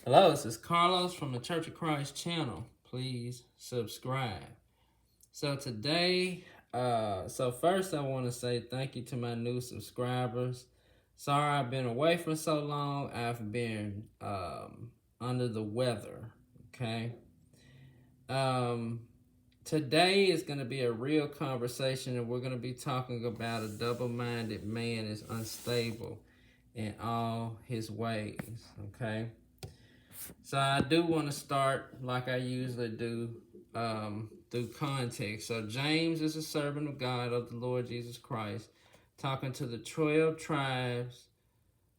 Hello, this is Carlos from the Church of Christ channel. Please subscribe. So today, first I want to say thank you to my new subscribers. Sorry I've been away for so long. I've been under the weather, okay? Um, Today is going to be a real conversation, and we're going to be talking about a double-minded man is unstable in all his ways, okay? So I do want to start like I usually do through context. So James is a servant of God, of the Lord Jesus Christ, talking to the 12 tribes,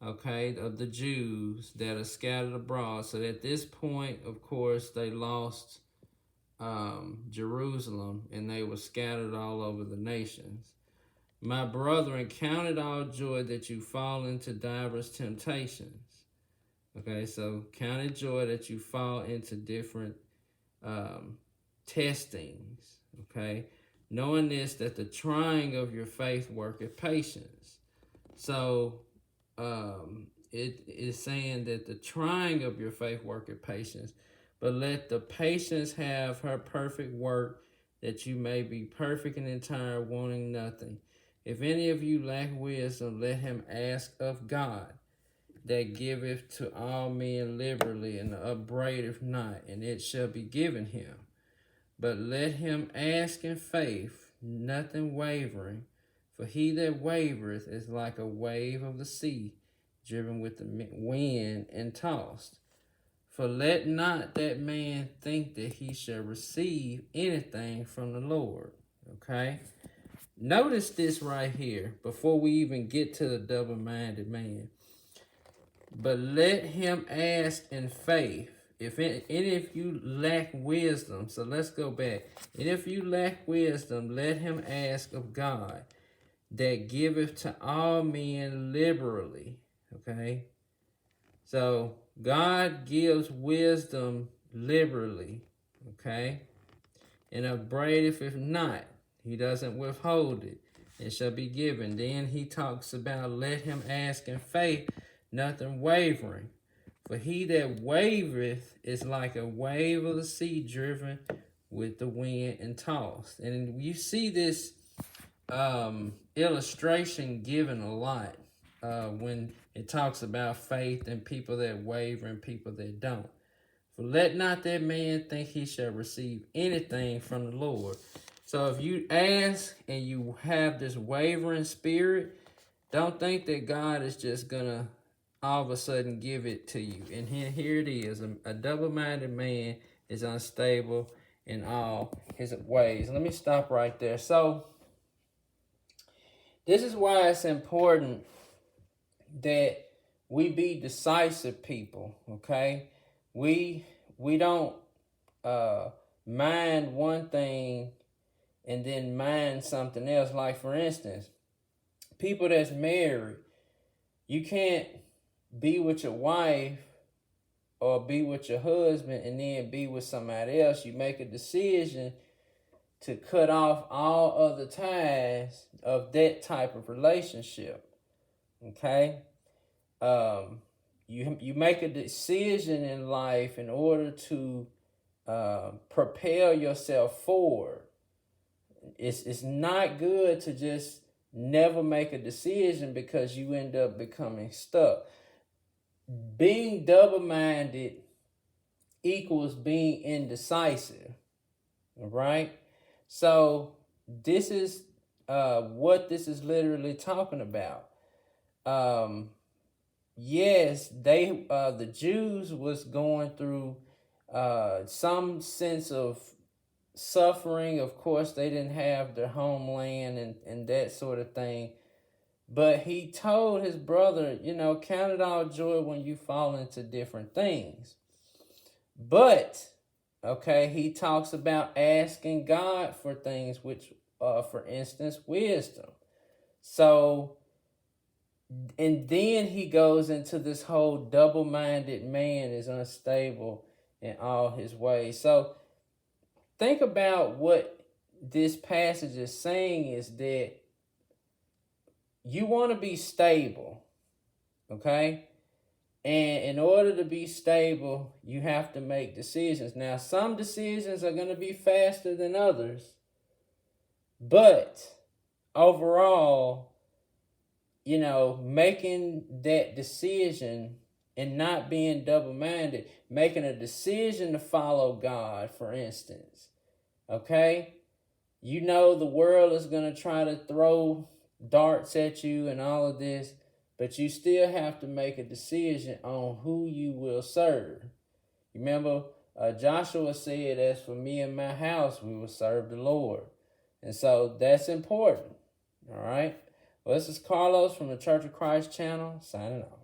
okay, of the Jews that are scattered abroad. So at this point, of course, they lost Jerusalem and they were scattered all over the nations. My brethren, count it all joy that you fall into diverse temptations. Okay, so count it joy that you fall into different testings. Okay, knowing this, that the trying of your faith worketh patience. So it is saying that the trying of your faith worketh patience, but let the patience have her perfect work, that you may be perfect and entire, wanting nothing. If any of you lack wisdom, let him ask of God, that giveth to all men liberally, and upbraideth not, and it shall be given him. But let him ask in faith, nothing wavering. For he that wavereth is like a wave of the sea, driven with the wind and tossed. For let not that man think that he shall receive anything from the Lord. Okay? Notice this right here before we even get to the double-minded man. But let him ask in faith. If any of you lack wisdom, so let's go back. And if you lack wisdom, let him ask of God, that giveth to all men liberally. Okay? So God gives wisdom liberally. Okay? And upbraideth if not. He doesn't withhold it. It shall be given. Then he talks about let him ask in faith, nothing wavering. For he that wavereth is like a wave of the sea, driven with the wind and tossed. And you see this illustration given a lot when it talks about faith and people that waver and people that don't. For let not that man think he shall receive anything from the Lord. So if you ask and you have this wavering spirit, don't think that God is just going to all of a sudden give it to you. And here it is. A double-minded man is unstable in all his ways. Let me stop right there. So this is why it's important that we be decisive people, okay? We don't mind one thing and then mind something else. Like, for instance, people that's married, you can't be with your wife or be with your husband and then be with somebody else. You make a decision to cut off all other ties of that type of relationship. Okay? You make a decision in life in order to propel yourself forward. It's not good to just never make a decision because you end up becoming stuck. Being double-minded equals being indecisive, right? So this is what this is literally talking about. Yes, the Jews was going through some sense of suffering. Of course, they didn't have their homeland and that sort of thing. But he told his brother, count it all joy when you fall into different things. But, okay, he talks about asking God for things, which, for instance, wisdom. So, and then he goes into this whole double-minded man is unstable in all his ways. So, think about what this passage is saying is that you want to be stable, okay? And in order to be stable, you have to make decisions. Now, some decisions are going to be faster than others, but overall, making that decision and not being double-minded, making a decision to follow God, for instance, okay? The world is going to try to throw darts at you and all of this, but you still have to make a decision on who you will serve. Remember, Joshua said, as for me and my house, we will serve the Lord. And so that's important. All right. Well, this is Carlos from the Church of Christ channel, signing off.